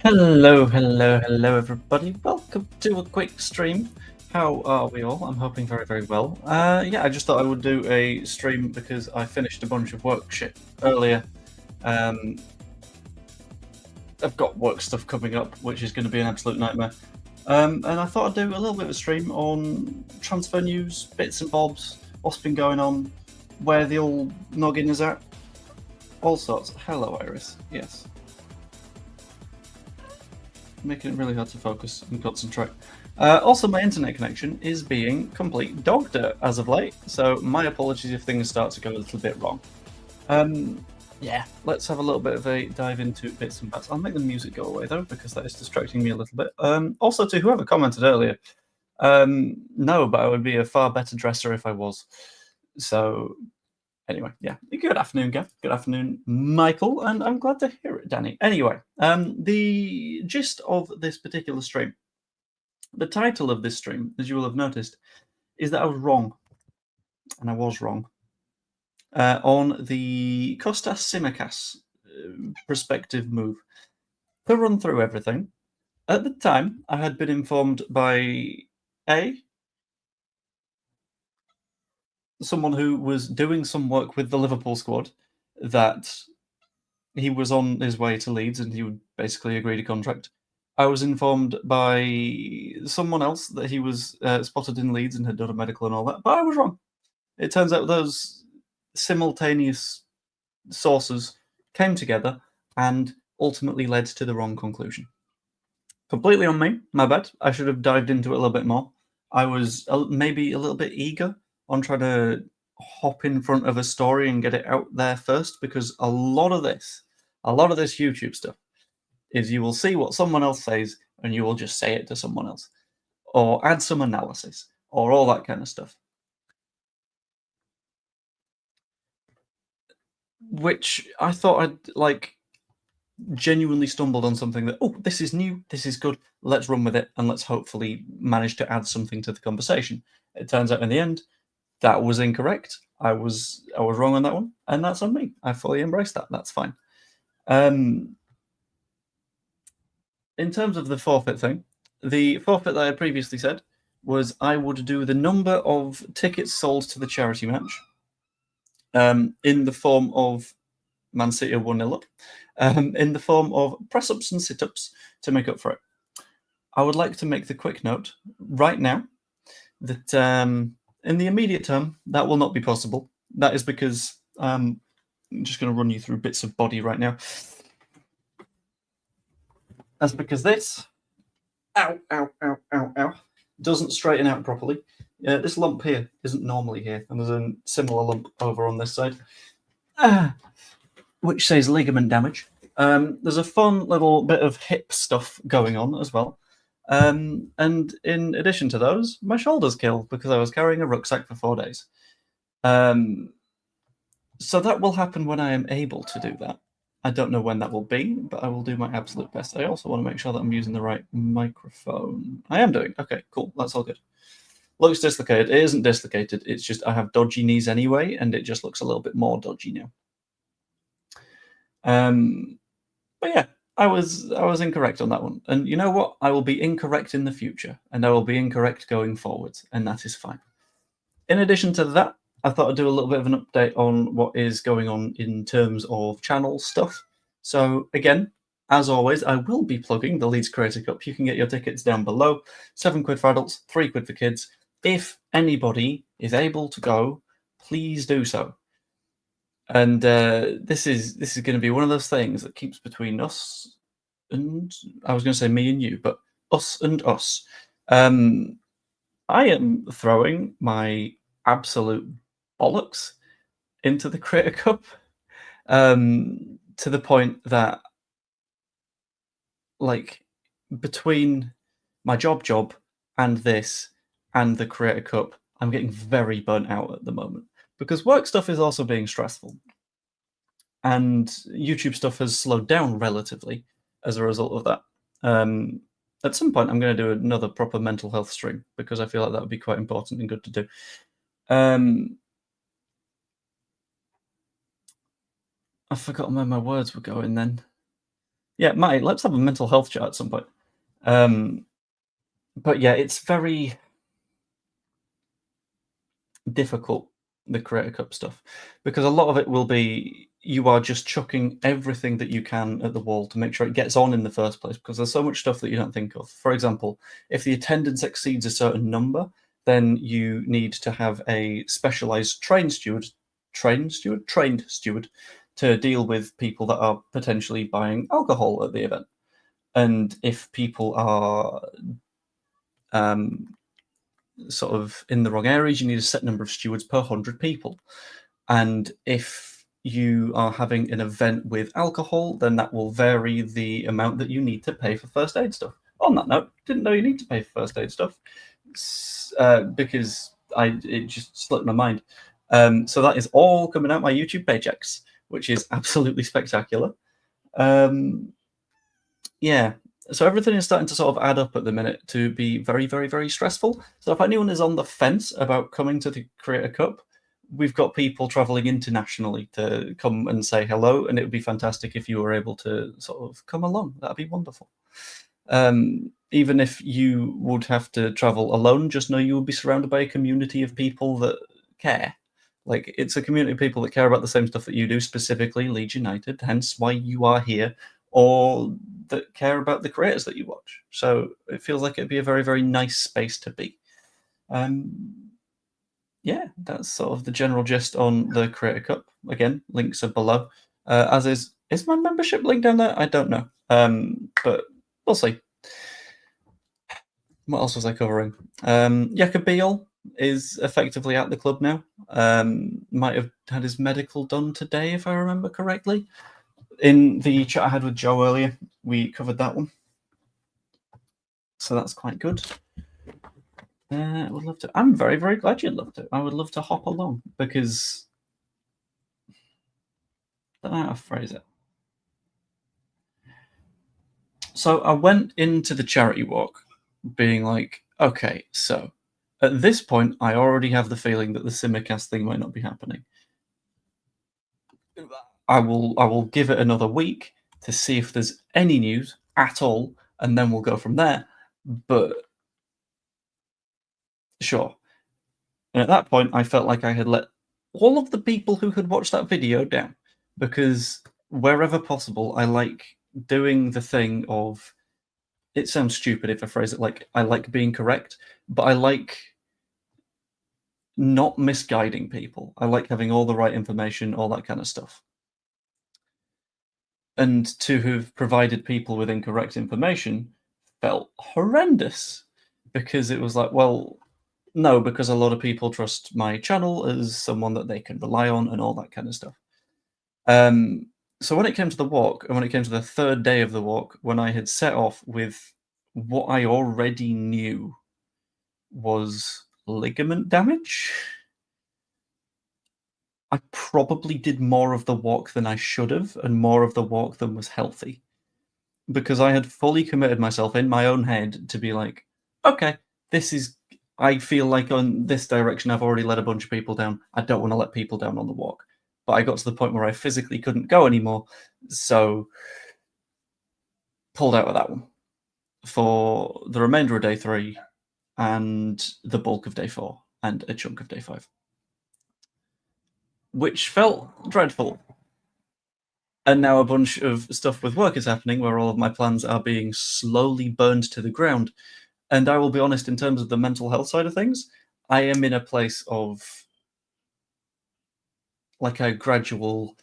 Hello, everybody. Welcome to a quick stream. How are we all? I'm hoping very, very well. Yeah, I just thought I would do a stream because I finished a bunch of work shit earlier. I've got work stuff coming up, which is going to be an absolute nightmare. And I thought I'd do a little bit of a stream on transfer news, bits and bobs, what's been going on, where the old noggin is at, all sorts. Hello, Iris. Yes. Making it really hard to focus and concentrate. Also, my internet connection is being complete dog dirt as of late, so my apologies if things start to go a little bit wrong. Yeah, let's have a little bit of a dive into bits and bats. I'll make the music go away though, because that is distracting me a little bit. Also, to whoever commented earlier, no, but I would be a far better dresser if I was. So, anyway, yeah. Good afternoon, Gav. Good afternoon, Michael, and I'm glad to hear it, Danny. Anyway, the gist of this particular stream, the title of this stream, as you will have noticed, is that I was wrong, and I was wrong, on the Kostas Tsimikas prospective move. To run through everything, at the time, I had been informed by someone who was doing some work with the Liverpool squad that he was on his way to Leeds and he would basically agreed a contract. I was informed by someone else that he was spotted in Leeds and had done a medical and all that, but I was wrong. It turns out those simultaneous sources came together and ultimately led to the wrong conclusion. Completely on me, my bad. I should have dived into it a little bit more. I was maybe a little bit eager on trying to hop in front of a story and get it out there first, because a lot of this YouTube stuff is you will see what someone else says and you will just say it to someone else or add some analysis or all that kind of stuff, which I thought I'd genuinely stumbled on something that, oh, this is new, this is good, let's run with it and let's hopefully manage to add something to the conversation. It turns out in the end that was incorrect. I was wrong on that one, and that's on me. I fully embrace that. That's fine. In terms of the forfeit thing, the forfeit that I previously said was I would do the number of tickets sold to the charity match in the form of Man City 1-0 up, in the form of press-ups and sit-ups to make up for it. I would like to make the quick note right now that in the immediate term, that will not be possible. That is because I'm just going to run you through bits of body right now. That's because this, doesn't straighten out properly. This lump here isn't normally here, and there's a similar lump over on this side, which says ligament damage. There's a fun little bit of hip stuff going on as well. And in addition to those, my shoulder's killed because I was carrying a rucksack for 4 days. So that will happen when I am able to do that. I don't know when that will be, but I will do my absolute best. I also want to make sure that I'm using the right microphone. I am doing. Okay, cool. That's all good. Looks dislocated. It isn't dislocated. It's just I have dodgy knees anyway, and it just looks a little bit more dodgy now. But yeah, I was incorrect on that one. And you know what? I will be incorrect in the future, and I will be incorrect going forwards, and that is fine. In addition to that, I thought I'd do a little bit of an update on what is going on in terms of channel stuff. So again, as always, I will be plugging the Leeds Creator Cup. You can get your tickets down below. £7 for adults, £3 for kids. If anybody is able to go, please do so. And this is going to be one of those things that keeps between us and, I was going to say me and you, but us and us. I am throwing my absolute bollocks into the Creator Cup, to the point that, like, between my job and this and the Creator Cup, I'm getting very burnt out at the moment because work stuff is also being stressful, and YouTube stuff has slowed down relatively as a result of that. At some point, I'm going to do another proper mental health stream because I feel like that would be quite important and good to do. I've forgotten where my words were going then. Yeah, Matty, let's have a mental health chat at some point. But yeah, it's very difficult, the Creator Cup stuff, because a lot of it will be you are just chucking everything that you can at the wall to make sure it gets on in the first place, because there's so much stuff that you don't think of. For example, if the attendance exceeds a certain number, then you need to have a specialized trained steward to deal with people that are potentially buying alcohol at the event. And if people are um, sort of in the wrong areas, you need a set number of stewards per 100 people. And if you are having an event with alcohol, then that will vary the amount that you need to pay for first aid stuff. On that note, didn't know you need to pay for first aid stuff because it just slipped my mind. So that is all coming out my YouTube paychecks, which is absolutely spectacular. Yeah, so everything is starting to sort of add up at the minute to be very, very, very stressful. So if anyone is on the fence about coming to the Creator Cup, we've got people traveling internationally to come and say hello, and it would be fantastic if you were able to sort of come along. That'd be wonderful. Even if you would have to travel alone, just know you will be surrounded by a community of people that care. Like, it's a community of people that care about the same stuff that you do, specifically Leeds United, hence why you are here, or that care about the creators that you watch. So it feels like it'd be a very, very nice space to be. Yeah, that's sort of the general gist on the Creator Cup. Again, links are below. As is my membership link down there? I don't know. But we'll see. What else was I covering? Jakob Biel is effectively at the club now. Might have had his medical done today, if I remember correctly. In the chat I had with Joe earlier, we covered that one. So that's quite good. I would love to. I'm very, very glad you'd love to. I would love to hop along because I don't know how to phrase it. So I went into the charity walk being like, okay, so at this point, I already have the feeling that the Simicast thing might not be happening. I will give it another week to see if there's any news at all, and then we'll go from there. But sure. And at that point, I felt like I had let all of the people who had watched that video down, because wherever possible, I like doing the thing of. It sounds stupid if I phrase it like I like being correct, but I like not misguiding people. I like having all the right information, all that kind of stuff. And to have provided people with incorrect information felt horrendous because it was like, well, no, because a lot of people trust my channel as someone that they can rely on and all that kind of stuff. So when it came to the walk, and when it came to the third day of the walk, when I had set off with what I already knew was ligament damage, I probably did more of the walk than I should have, and more of the walk than was healthy. Because I had fully committed myself in my own head to be like, okay, this is. I feel like on this direction, I've already let a bunch of people down. I don't want to let people down on the walk. But I got to the point where I physically couldn't go anymore, so pulled out of that one for the remainder of day 3 and the bulk of day 4 and a chunk of day 5, which felt dreadful. And now a bunch of stuff with work is happening where all of my plans are being slowly burned to the ground. And I will be honest, in terms of the mental health side of things, I am in a place of like a gradual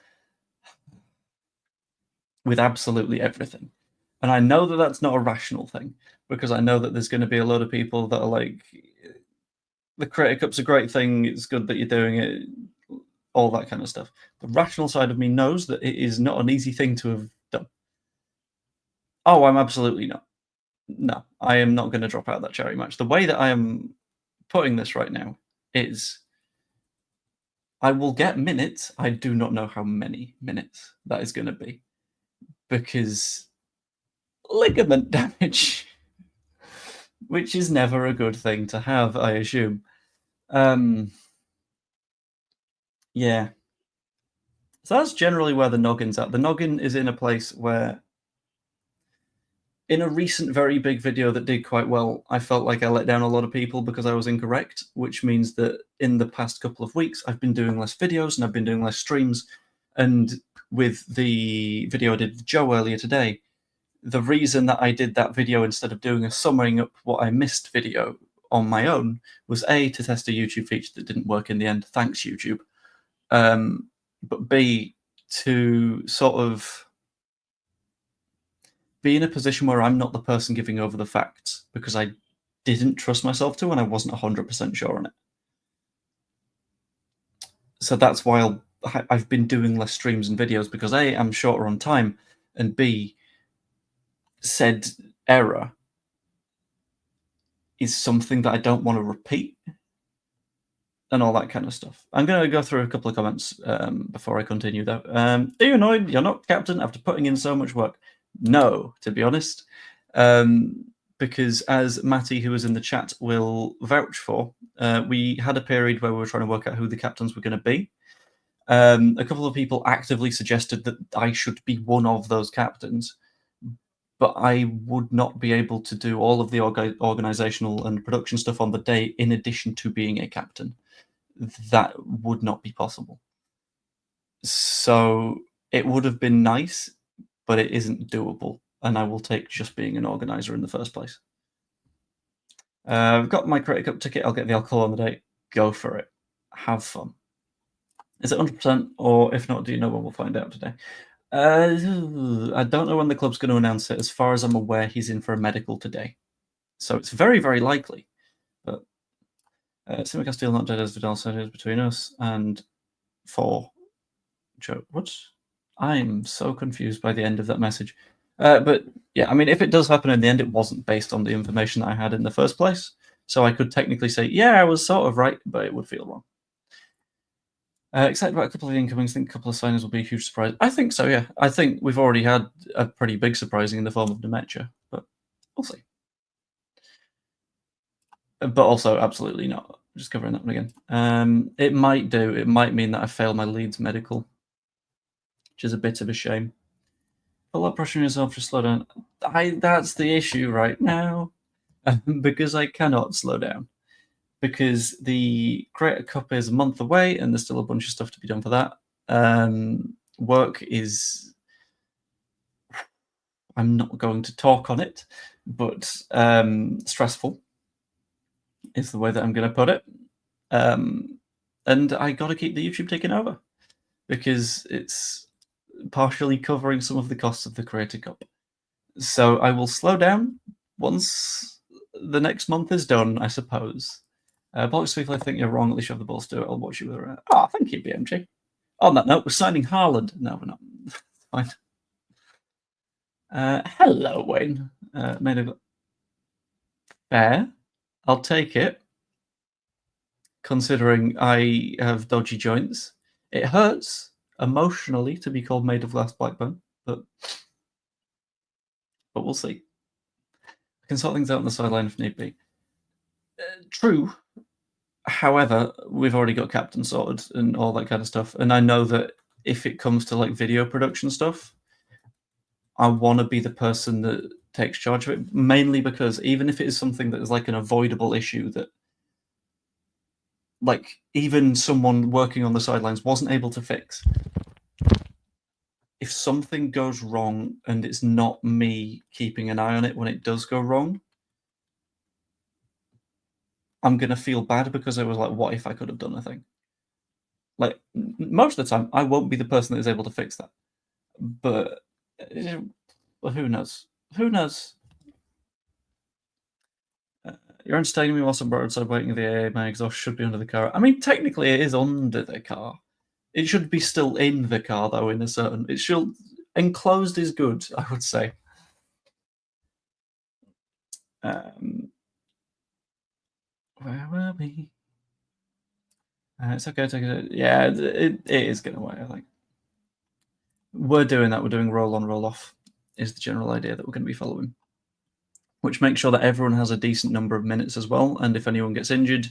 with absolutely everything. And I know that that's not a rational thing, because I know that there's going to be a lot of people that are like, the Creator Cup's a great thing, it's good that you're doing it, all that kind of stuff. The rational side of me knows that it is not an easy thing to have done. Oh, I'm absolutely not. No, I am not going to drop out of that charity match. The way that I am putting this right now is I will get minutes. I do not know how many minutes that is going to be, because ligament damage, which is never a good thing to have, I assume. Yeah. So that's generally where the noggin's at. The noggin is in a place where in a recent very big video that did quite well, I felt like I let down a lot of people because I was incorrect, which means that in the past couple of weeks, I've been doing less videos and I've been doing less streams. And with the video I did with Joe earlier today, the reason that I did that video instead of doing a summing up what I missed video on my own was A, to test a YouTube feature that didn't work in the end. Thanks, YouTube. But B, to sort of be in a position where I'm not the person giving over the facts because I didn't trust myself to and I wasn't 100% sure on it. So that's why I've been doing less streams and videos because A, I'm shorter on time, and B, said error is something that I don't want to repeat and all that kind of stuff. I'm going to go through a couple of comments before I continue, though. Are you annoyed you're not captain after putting in so much work? No, to be honest, because as Matty, who was in the chat, will vouch for, we had a period where we were trying to work out who the captains were going to be. A couple of people actively suggested that I should be one of those captains, but I would not be able to do all of the organizational and production stuff on the day in addition to being a captain. That would not be possible. So it would have been nice, but it isn't doable, and I will take just being an organizer in the first place. I've got my Creator Cup ticket. I'll get the alcohol on the day. Go for it. Have fun. Is it 100%? Or if not, do you know when we'll find out today? I don't know when the club's going to announce it. As far as I'm aware, he's in for a medical today. So it's very, very likely. But Sima Castile not dead as Vidal said, is between us and for Joe. What? I'm so confused by the end of that message. But yeah, I mean, if it does happen in the end, it wasn't based on the information that I had in the first place. So I could technically say, yeah, I was sort of right, but it would feel wrong. Excited about a couple of incomings. Think a couple of signings will be a huge surprise. I think so, yeah. I think we've already had a pretty big surprising in the form of Natter, but we'll see. But also, absolutely not. Just covering that one again. It might do. It might mean that I fail my Leeds medical, which is a bit of a shame. Put a lot of pressure on yourself to slow down. That's the issue right now, because I cannot slow down. Because the Creator Cup is a month away, and there's still a bunch of stuff to be done for that. Work is... I'm not going to talk on it, but stressful is the way that I'm going to put it. And I got to keep the YouTube taking over, because it's partially covering some of the costs of the Creator Cup. So I will slow down once the next month is done, I suppose. Bollocks Sweetly, I think you're wrong. At least you have the balls to do it. I'll watch you with her. Oh, thank you, BMG. On that note, we're signing Haaland. No, we're not. Fine. Hello, Wayne. Made of fair. I'll take it. Considering I have dodgy joints, it hurts emotionally to be called made of glass Blackburn, but we'll see. I can sort things out on the sideline if need be. True. However, we've already got captain sorted and all that kind of stuff, and I know that if it comes to like video production stuff, I want to be the person that takes charge of it, mainly because even if it is something that is like an avoidable issue that like even someone working on the sidelines wasn't able to fix, if something goes wrong and it's not me keeping an eye on it when it does go wrong, I'm going to feel bad because I was like, what if I could have done a thing? Like, most of the time, I won't be the person that is able to fix that. But well, who knows? Who knows? You're entertaining me whilst I'm outside waiting in the AA. My exhaust should be under the car. I mean, technically, it is under the car. It should be still in the car, though, in a certain... It should... Enclosed is good, I would say. Where were we? It's okay, take it. Yeah, it is getting away, I think. We're doing that. We're doing roll on, roll off is the general idea that we're going to be following, which makes sure that everyone has a decent number of minutes as well. And if anyone gets injured,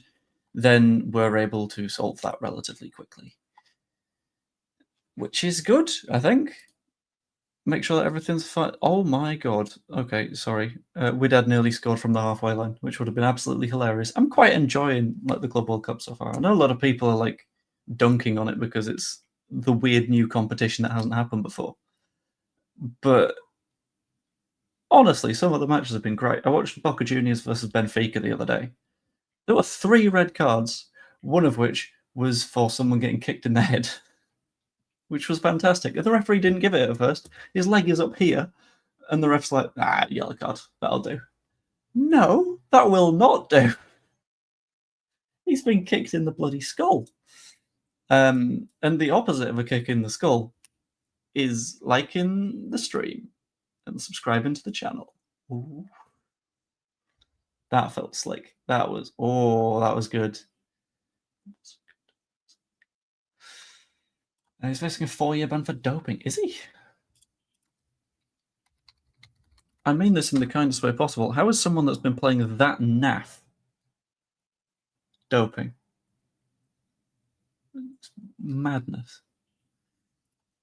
then we're able to solve that relatively quickly, which is good, I think. make sure that everything's fine. Oh my god. Okay, sorry. Widad nearly scored from the halfway line, which would have been absolutely hilarious. I'm quite enjoying like the Club World Cup so far. I know a lot of people are like dunking on it because it's the weird new competition that hasn't happened before. But honestly, some of the matches have been great. I watched Boca Juniors versus Benfica the other day. There were 3 red cards, one of which was for someone getting kicked in the head, which was fantastic. The referee didn't give it at first. His leg is up here, and the ref's like, yellow card, that'll do. No, that will not do. He's been kicked in the bloody skull. And the opposite of a kick in the skull is liking the stream and subscribing to the channel. Ooh. That felt slick. That was good. And he's facing a 4-year ban for doping. Is he? I mean this in the kindest way possible. How is someone that's been playing that naff doping? It's madness.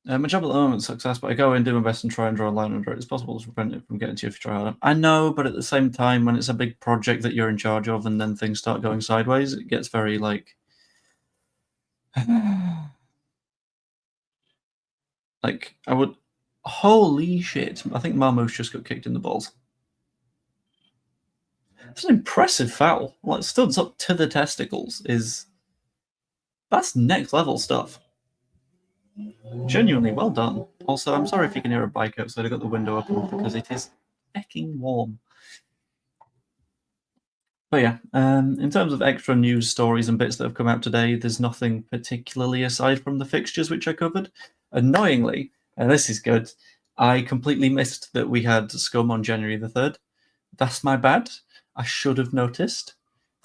My job at the moment is success, but I go in, do my best, and try and draw a line under it. It's possible to prevent it from getting to you if you try harder. I know, but at the same time, when it's a big project that you're in charge of, and then things start going sideways, it gets very like, like I would. Holy shit! I think Marmouche just got kicked in the balls. It's an impressive foul. Like studs up to the testicles that's next level stuff. Genuinely well done. Also, I'm sorry if you can hear a bike outside. I got the window open because it is fucking warm. But yeah, in terms of extra news stories and bits that have come out today, there's nothing particularly aside from the fixtures which I covered. Annoyingly, and this is good, I completely missed that we had Scum on January the 3rd. That's my bad. I should have noticed.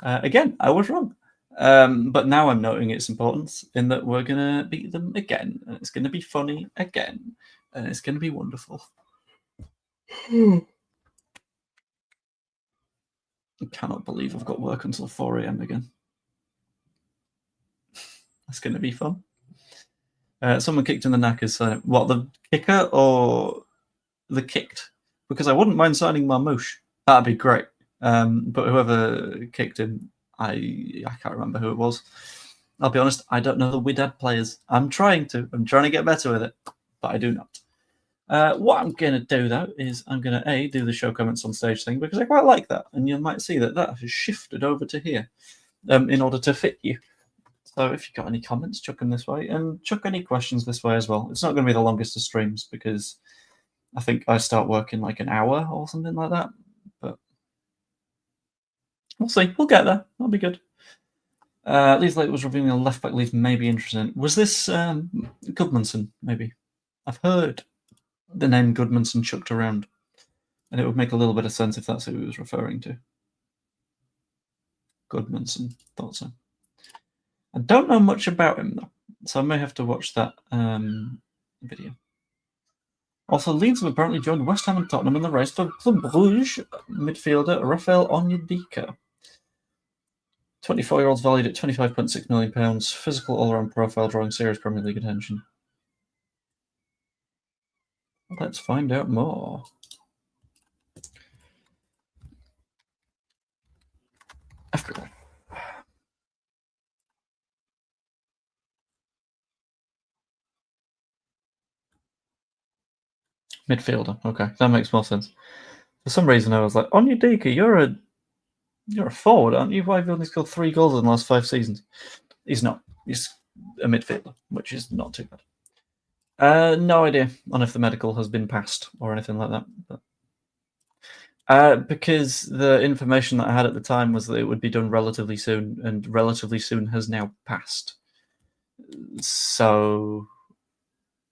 Again, I was wrong. But now I'm noting its importance in that we're going to beat them again. And it's going to be funny again. And it's going to be wonderful. I cannot believe I've got work until 4 a.m. again. That's going to be fun. Someone kicked in the knackers. What, the kicker or the kicked? Because I wouldn't mind signing Marmouche. That'd be great. But whoever kicked him, I can't remember who it was. I'll be honest, I don't know the Widad players. I'm trying to get better with it, but I do not. What I'm going to do, though, is I'm going to, do the show comments on stage thing, because I quite like that, and you might see that has shifted over to here in order to fit you. So if you've got any comments, chuck them this way, and chuck any questions this way as well. It's not going to be the longest of streams, because I think I start work in like an hour or something like that, but we'll see. We'll get there. That'll be good. Leeds Lake was revealing a left-back leave may be interesting. Was this Goodmanson, maybe? I've heard the name Goodmanson chucked around, and it would make a little bit of sense if that's who he was referring to. Goodmanson, thought so. I don't know much about him, though, so I may have to watch that video. Also, Leeds have apparently joined West Ham and Tottenham in the race for Club Brugge midfielder Rafael Onyedika. 24-year-olds valued at £25.6 million, physical all-round profile, drawing serious Premier League attention. Let's find out more. Africa. Midfielder. Okay, that makes more sense. For some reason, I was like, Onyedika, you're a forward, aren't you? Why have you only scored 3 goals in the last 5 seasons? He's not. He's a midfielder, which is not too bad. No idea on if the medical has been passed or anything like that. But, because the information that I had at the time was that it would be done relatively soon, and relatively soon has now passed. So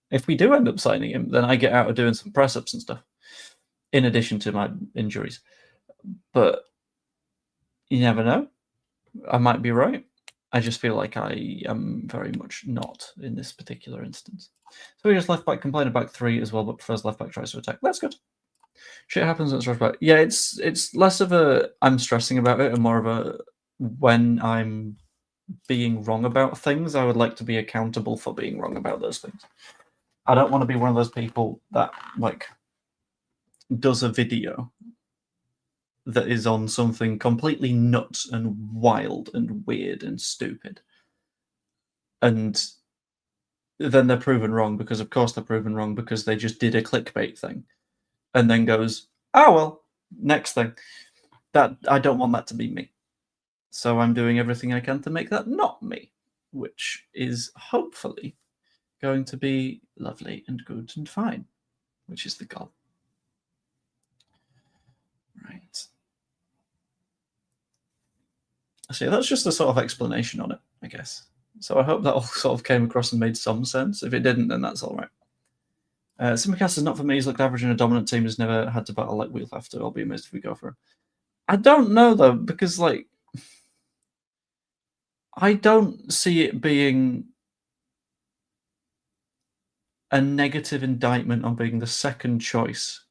if we do end up signing him, then I get out of doing some press-ups and stuff, in addition to my injuries. But you never know. I might be right. I just feel like I am very much not in this particular instance. So we just left back can play in a back 3 as well, but prefers left back tries to attack. That's good. Shit happens when it's left back. Yeah, it's less of a I'm stressing about it and more of a when I'm being wrong about things, I would like to be accountable for being wrong about those things. I don't want to be one of those people that like does a video that is on something completely nuts and wild and weird and stupid, and then they're proven wrong because, of course, they're proven wrong because they just did a clickbait thing, and then goes, "Oh well, next thing." That I don't want that to be me, so I'm doing everything I can to make that not me, which is hopefully going to be lovely and good and fine, which is the goal. Right. So yeah, that's just a sort of explanation on it, I guess. So I hope that all sort of came across and made some sense. If it didn't, then that's all right. Simicast is not for me. He's looked average in a dominant team. Has never had to battle like we'll have to. I'll be amazed if we go for him. I don't know though, because like I don't see it being a negative indictment on being the second choice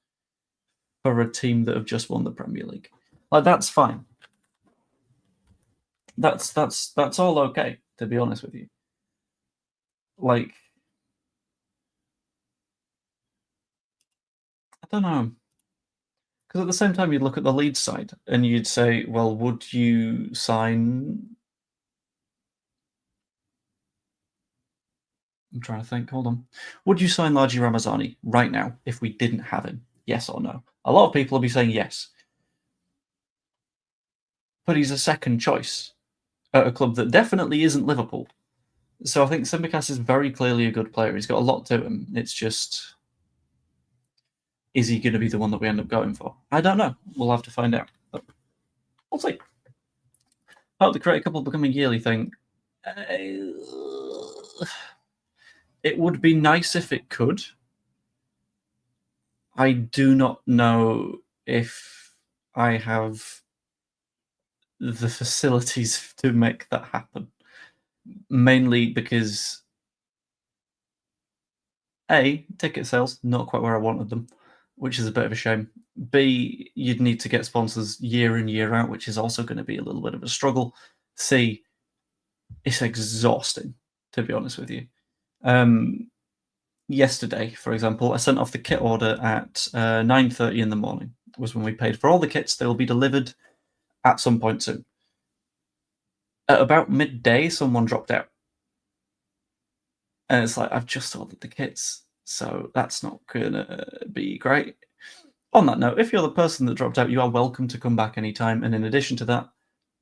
for a team that have just won the Premier League. Like that's fine. That's all okay, to be honest with you. Like I don't know. Because at the same time, you'd look at the Leeds side and you'd say, well, would you sign? I'm trying to think. Hold on. Would you sign Laji Ramazani right now if we didn't have him? Yes or no? A lot of people will be saying yes. But he's a second choice at a club that definitely isn't Liverpool. So I think Simicast is very clearly a good player. He's got a lot to him. It's just, is he going to be the one that we end up going for? I don't know. We'll have to find out. But we'll see. About the create a couple becoming yearly thing. It would be nice if it could. I do not know if I have the facilities to make that happen. Mainly because A, ticket sales, not quite where I wanted them, which is a bit of a shame. B, you'd need to get sponsors year in, year out, which is also going to be a little bit of a struggle. C, it's exhausting, to be honest with you. Yesterday, for example, I sent off the kit order at 9:30 in the morning, was when we paid for all the kits. They will be delivered at some point soon. At about midday, someone dropped out. And it's like, I've just ordered the kits, so that's not going to be great. On that note, if you're the person that dropped out, you are welcome to come back anytime. And in addition to that,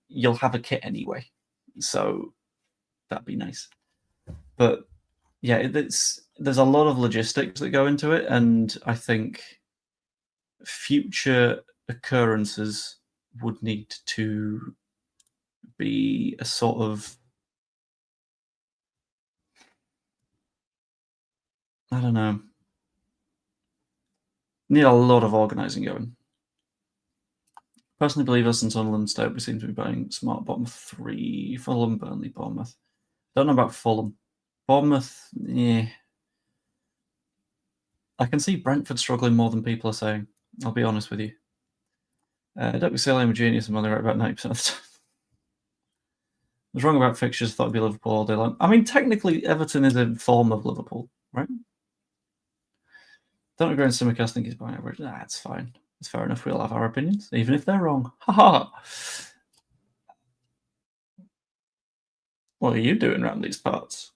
you'll have a kit anyway. So that'd be nice. But yeah, there's a lot of logistics that go into it. And I think future occurrences would need to be a sort of, I don't know, need a lot of organising going. Personally believe us and Sunderland Stoke, we seem to be buying smart bottom three. Fulham, Burnley, Bournemouth. Don't know about Fulham. Bournemouth, yeah. I can see Brentford struggling more than people are saying. I'll be honest with you. Don't be silly, I'm a genius. I'm only right about 90% of the time. I was wrong about fixtures. Thought it'd be Liverpool all day long. I mean, technically, Everton is a form of Liverpool, right? Don't agree on Simicast. Think he's buying average. That's fine. It's fair enough. We all have our opinions, even if they're wrong. Ha. What are you doing around these parts?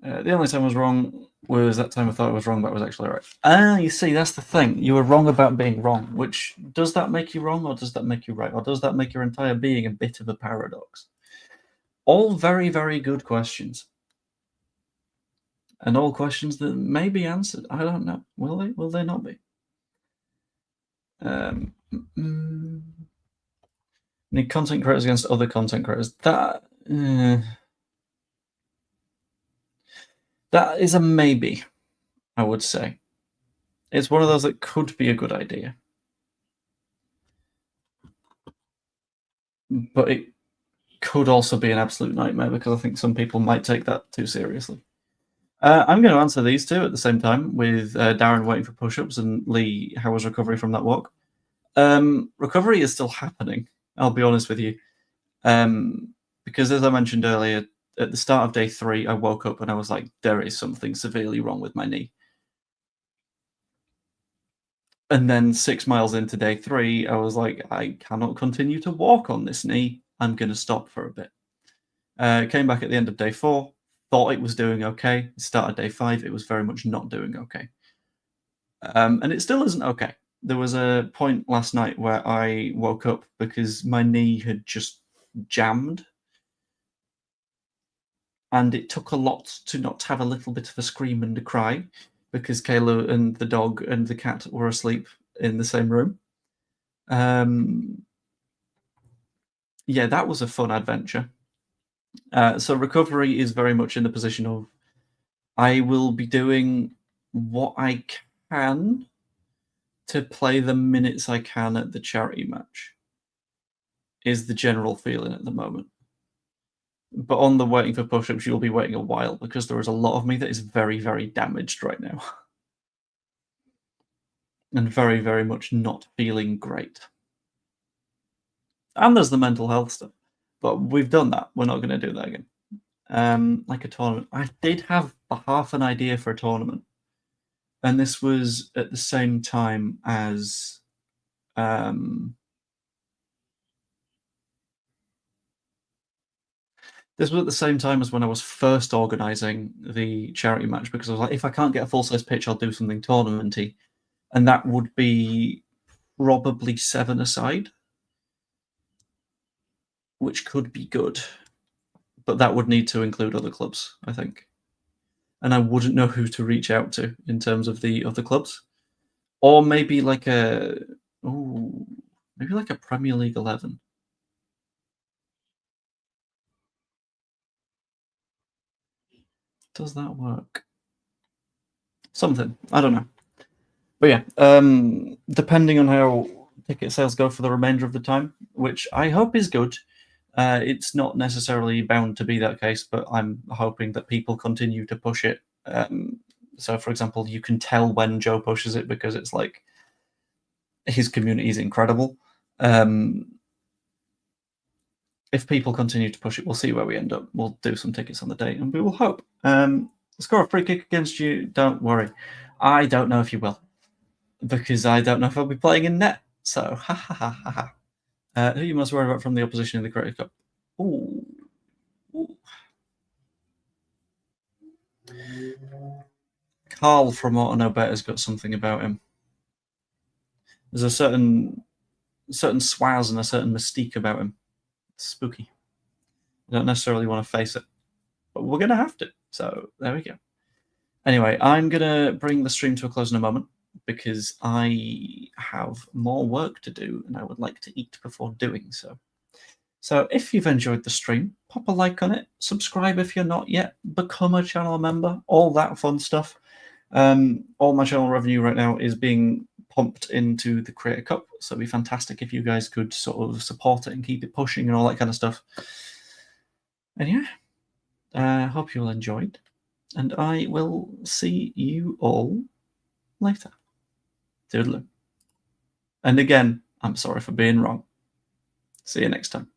The only time I was wrong was that time I thought I was wrong, but I was actually right. Ah, you see, that's the thing. You were wrong about being wrong. Which, does that make you wrong, or does that make you right? Or does that make your entire being a bit of a paradox? All very, very good questions. And all questions that may be answered. I don't know. Will they? Will they not be? Need content creators against other content creators. That is a maybe, I would say. It's one of those that could be a good idea. But it could also be an absolute nightmare because I think some people might take that too seriously. I'm going to answer these two at the same time with Darren waiting for push-ups and Lee, how was recovery from that walk? Recovery is still happening, I'll be honest with you. Because as I mentioned earlier, at the start of day 3, I woke up and I was like, there is something severely wrong with my knee. And then 6 miles into day 3, I was like, I cannot continue to walk on this knee. I'm going to stop for a bit. Came back at the end of day 4, thought it was doing okay. Started day 5, it was very much not doing okay. And it still isn't okay. There was a point last night where I woke up because my knee had just jammed, and it took a lot to not have a little bit of a scream and a cry because Kayla and the dog and the cat were asleep in the same room. Yeah, that was a fun adventure. So recovery is very much in the position of I will be doing what I can to play the minutes I can at the charity match, is the general feeling at the moment. But on the waiting for push-ups, you'll be waiting a while because there is a lot of me that is very, very damaged right now. And very, very much not feeling great. And there's the mental health stuff. But we've done that. We're not going to do that again. Like a tournament. I did have half an idea for a tournament. And this was at the same time as this was at the same time as when I was first organising the charity match, because I was like, if I can't get a full-size pitch, I'll do something tournamenty. And that would be probably 7-a-side, which could be good. But that would need to include other clubs, I think. And I wouldn't know who to reach out to in terms of the other clubs. Or maybe like maybe like a Premier League 11. Does that work? Something. I don't know. But yeah, depending on how ticket sales go for the remainder of the time, which I hope is good, it's not necessarily bound to be that case, but I'm hoping that people continue to push it. So, for example, you can tell when Joe pushes it because it's like his community is incredible. If people continue to push it, we'll see where we end up. We'll do some tickets on the day, and we will hope. Score a free kick against you. Don't worry. I don't know if you will, because I don't know if I'll be playing in net. So, ha ha ha ha ha. Who you most worried about from the opposition in the Creative Cup? Ooh. Carl from Auto No Bet has got something about him. There's a certain swaz and a certain mystique about him. It's spooky. I don't necessarily want to face it, but we're going to have to. So there we go. Anyway, I'm going to bring the stream to a close in a moment because I have more work to do and I would like to eat before doing so. So if you've enjoyed the stream, pop a like on it, subscribe if you're not yet, become a channel member, all that fun stuff. All my channel revenue right now is being pumped into the Creator Cup, so it'd be fantastic if you guys could sort of support it and keep it pushing and all that kind of stuff. And yeah, hope you all enjoyed, and I will see you all later. Toodaloo. And again, I'm sorry for being wrong. See you next time.